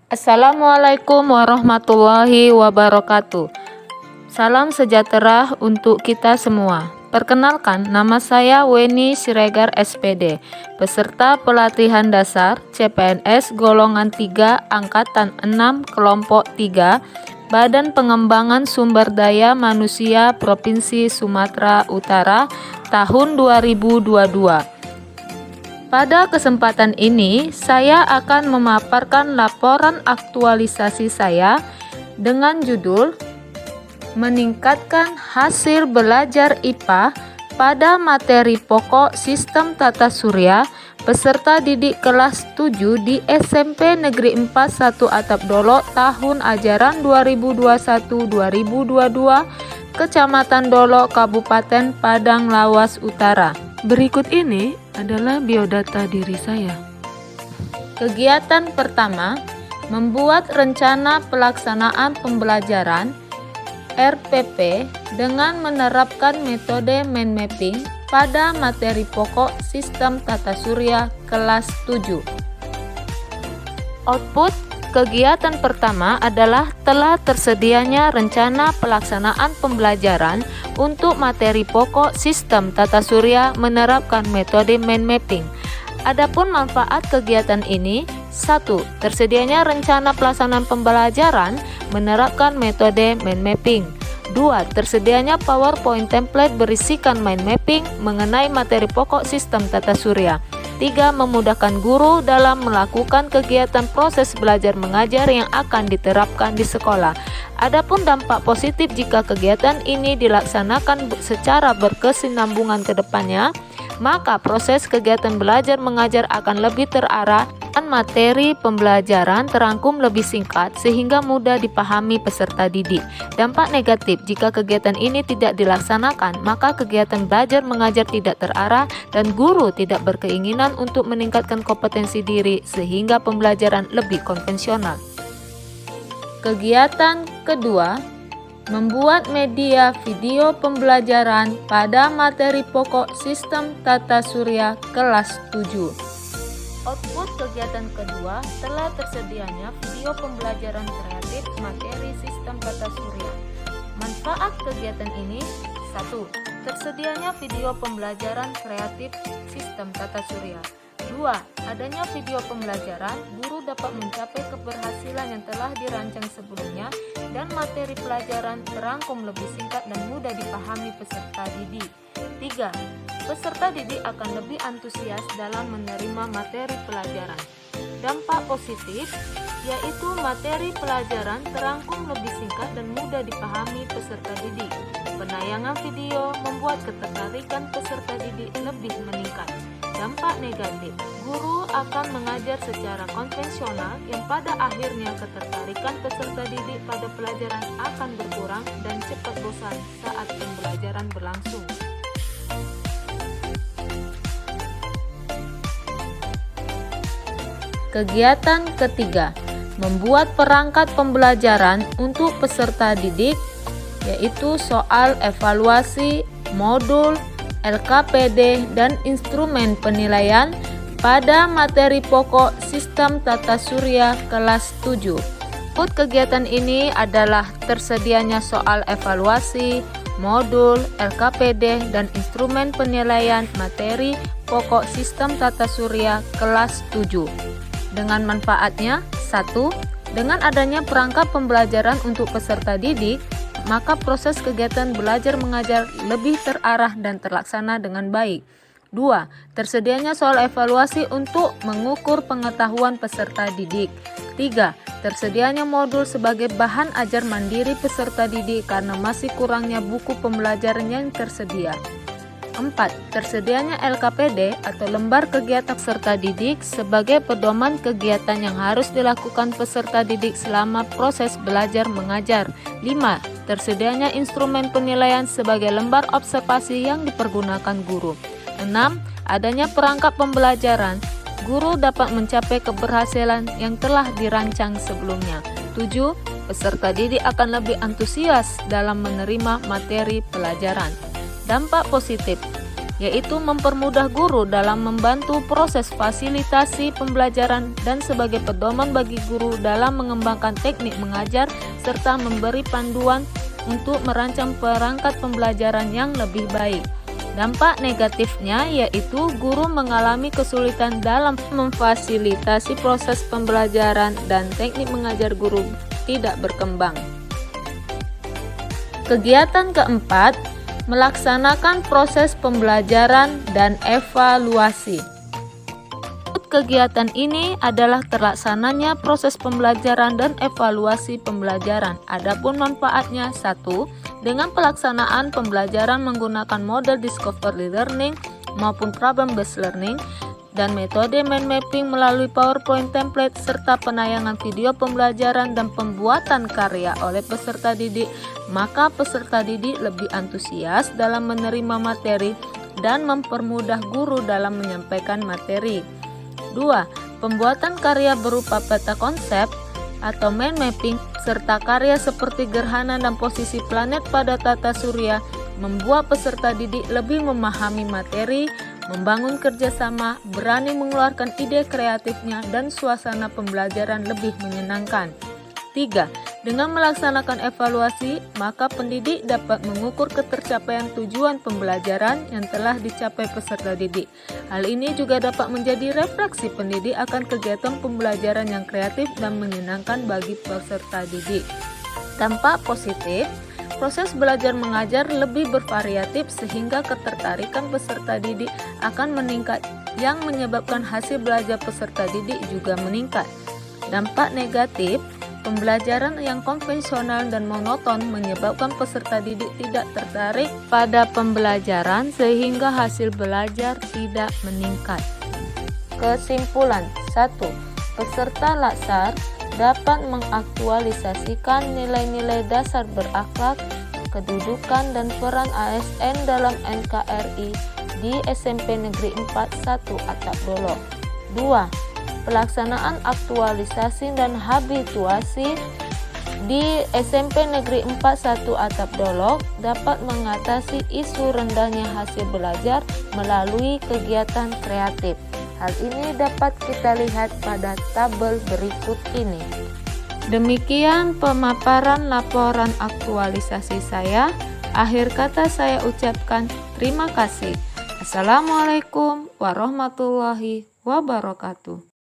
Assalamualaikum warahmatullahi wabarakatuh. Salam sejahtera untuk kita semua. Perkenalkan, nama saya Weni Siregar SPD, peserta pelatihan dasar CPNS golongan 3 Angkatan 6 Kelompok 3, Badan Pengembangan Sumber Daya Manusia Provinsi Sumatera Utara tahun 2022. Pada kesempatan ini, saya akan memaparkan laporan aktualisasi saya dengan judul Meningkatkan Hasil Belajar IPA pada Materi Pokok Sistem Tata Surya peserta didik kelas 7 di SMP Negeri 4 1 Atap Dolo tahun ajaran 2021-2022, Kecamatan Dolo, Kabupaten Padang Lawas Utara. Berikut ini adalah biodata diri saya. Kegiatan pertama, membuat rencana pelaksanaan pembelajaran RPP dengan menerapkan metode mind mapping pada materi pokok Sistem Tata Surya kelas 7. Output kegiatan pertama adalah telah tersedianya rencana pelaksanaan pembelajaran untuk materi pokok Sistem Tata Surya menerapkan metode mind mapping. Adapun manfaat kegiatan ini: 1. Tersedianya rencana pelaksanaan pembelajaran menerapkan metode mind mapping. 2. Tersedianya PowerPoint template berisikan mind mapping mengenai materi pokok Sistem Tata Surya. 3. Memudahkan guru dalam melakukan kegiatan proses belajar mengajar yang akan diterapkan di sekolah. Adapun dampak positif jika kegiatan ini dilaksanakan secara berkesinambungan ke depannya, maka proses kegiatan belajar mengajar akan lebih terarah dan materi pembelajaran terangkum lebih singkat sehingga mudah dipahami peserta didik. Dampak negatif jika kegiatan ini tidak dilaksanakan, maka kegiatan belajar mengajar tidak terarah dan guru tidak berkeinginan untuk meningkatkan kompetensi diri sehingga pembelajaran lebih konvensional. Kegiatan kedua, membuat media video pembelajaran pada materi pokok Sistem Tata Surya kelas 7. Output kegiatan kedua telah tersedianya video pembelajaran kreatif materi Sistem Tata Surya. Manfaat kegiatan ini: 1. Tersedianya video pembelajaran kreatif Sistem Tata Surya. 2. Adanya video pembelajaran, guru dapat mencapai keberhasilan yang telah dirancang sebelumnya dan materi pelajaran terangkum lebih singkat dan mudah dipahami peserta didik. 3. Peserta didik akan lebih antusias dalam menerima materi pelajaran. Dampak positif yaitu materi pelajaran terangkum lebih singkat dan mudah dipahami peserta didik. Penayangan video membuat ketertarikan peserta didik lebih meningkat. Dampak negatif, guru akan mengajar secara konvensional yang pada akhirnya ketertarikan peserta didik pada pelajaran akan berkurang dan cepat bosan saat pembelajaran berlangsung. Kegiatan ketiga, membuat perangkat pembelajaran untuk peserta didik, yaitu soal evaluasi, modul, LKPD, dan instrumen penilaian pada materi pokok Sistem Tata Surya kelas 7. Output kegiatan ini adalah tersedianya soal evaluasi, modul, LKPD, dan instrumen penilaian materi pokok Sistem Tata Surya kelas 7. Dengan manfaatnya: 1. Dengan adanya perangkat pembelajaran untuk peserta didik, maka proses kegiatan belajar mengajar lebih terarah dan terlaksana dengan baik. 2. Tersedianya soal evaluasi untuk mengukur pengetahuan peserta didik. 3. Tersedianya modul sebagai bahan ajar mandiri peserta didik karena masih kurangnya buku pembelajaran yang tersedia. 4. Tersedianya LKPD atau lembar kegiatan peserta didik sebagai pedoman kegiatan yang harus dilakukan peserta didik selama proses belajar mengajar. 5. Tersedianya instrumen penilaian sebagai lembar observasi yang dipergunakan guru. 6. Adanya perangkat pembelajaran, guru dapat mencapai keberhasilan yang telah dirancang sebelumnya. 7. Peserta didik akan lebih antusias dalam menerima materi pelajaran. Dampak positif: yaitu mempermudah guru dalam membantu proses fasilitasi pembelajaran dan sebagai pedoman bagi guru dalam mengembangkan teknik mengajar serta memberi panduan untuk merancang perangkat pembelajaran yang lebih baik. Dampak negatifnya yaitu guru mengalami kesulitan dalam memfasilitasi proses pembelajaran dan teknik mengajar guru tidak berkembang. Kegiatan keempat, melaksanakan proses pembelajaran dan evaluasi. Kegiatan ini adalah terlaksananya proses pembelajaran dan evaluasi pembelajaran. Adapun manfaatnya: 1. Dengan pelaksanaan pembelajaran menggunakan model discovery learning maupun problem based learning dan metode mind mapping melalui PowerPoint template serta penayangan video pembelajaran dan pembuatan karya oleh peserta didik, maka peserta didik lebih antusias dalam menerima materi dan mempermudah guru dalam menyampaikan materi. 2. Pembuatan karya berupa peta konsep atau mind mapping serta karya seperti gerhana dan posisi planet pada tata surya membuat peserta didik lebih memahami materi, membangun kerjasama, berani mengeluarkan ide kreatifnya, dan suasana pembelajaran lebih menyenangkan. 3. Dengan melaksanakan evaluasi, maka pendidik dapat mengukur ketercapaian tujuan pembelajaran yang telah dicapai peserta didik. Hal ini juga dapat menjadi refleksi pendidik akan kegiatan pembelajaran yang kreatif dan menyenangkan bagi peserta didik. Dampak positif, proses belajar mengajar lebih bervariatif sehingga ketertarikan peserta didik akan meningkat yang menyebabkan hasil belajar peserta didik juga meningkat. Dampak negatif, pembelajaran yang konvensional dan monoton menyebabkan peserta didik tidak tertarik pada pembelajaran sehingga hasil belajar tidak meningkat. Kesimpulan: 1. Peserta Laksar dapat mengaktualisasikan nilai-nilai dasar berakhlak, kedudukan dan peran ASN dalam NKRI di SMP Negeri 4 1 Atap Dolok. 2. Pelaksanaan aktualisasi dan habituasi di SMP Negeri 4 1 Atap Dolok dapat mengatasi isu rendahnya hasil belajar melalui kegiatan kreatif. Hal ini dapat kita lihat pada tabel berikut ini. Demikian pemaparan laporan aktualisasi saya. Akhir kata saya ucapkan terima kasih. Assalamualaikum warahmatullahi wabarakatuh.